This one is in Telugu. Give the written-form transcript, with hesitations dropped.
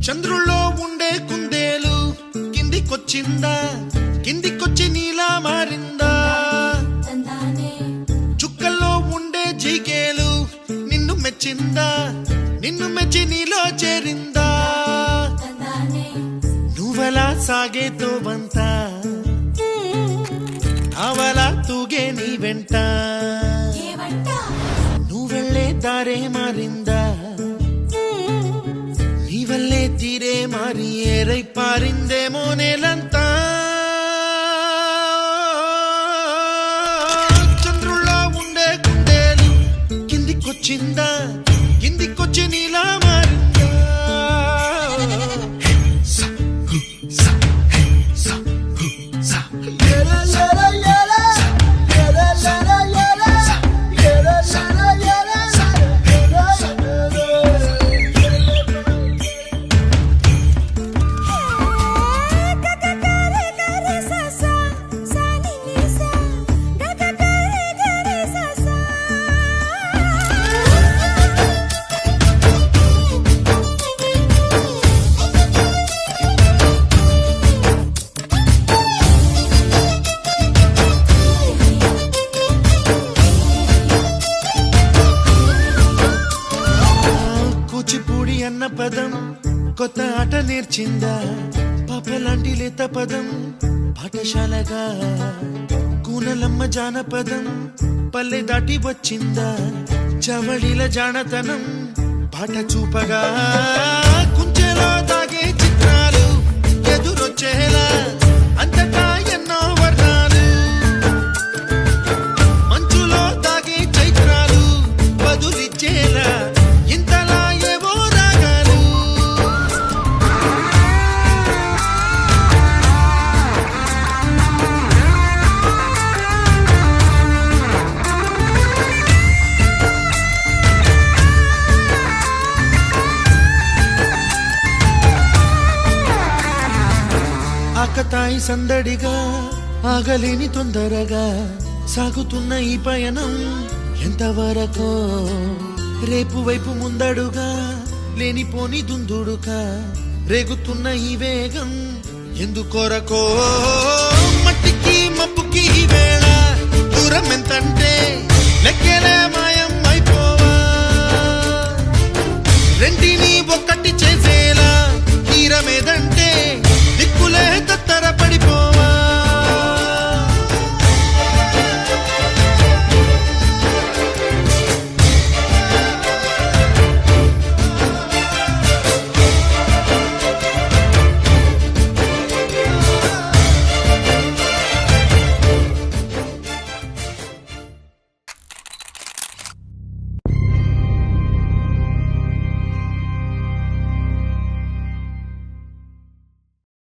చంద్రుల్లో ఉండే కుందేలు కిందికొచ్చిందా, కిందికొచ్చి నీలా మారిందా? చుక్కల్లో ఉండే జిగేలు నిన్ను మెచ్చిందా, నిన్ను మెచ్చి నీలో చేరిందా? నువ్వలా సాగేతో వంత అవలా తూగే నీ వెంట, నువ్వెళ్ళే దారే మారిందా? నీవల్లే తీరే మారి ఏరై పారిందేమో నేలంతా. చంద్రుల్లో ఉండే కుందేలు కిందికొచ్చిందా, కిందికొచ్చి నీలా మారిందా? కూచిపూడి అన్న పదం కొత్త ఆట నేర్చిందా, పాపలాంటి లేత పదం పాఠశాలగా? కూనలమ్మ జానపదం పల్లె దాటి వచ్చిందా, చవళిల జానతనం పాట చూపగా? కుంచెలో దాగే చిత్రాలు ఎదురొచ్చేలా అంతటా ఎన్నో వర్ణాలు, మంచులో దాగే చైత్రాలు బదులిచ్చేలా ఇంతలా ఏవో రాగాలు. ఆకతాయి సందడిగా ఆగలేని తొందరగా సాగుతున్న ఈ పయనం ఎంతవరకో? రేపు వైపు ముందడుగా లేనిపోని దుందుడుగా రేగుతున్న ఈ వేగం ఎందుకొరకో?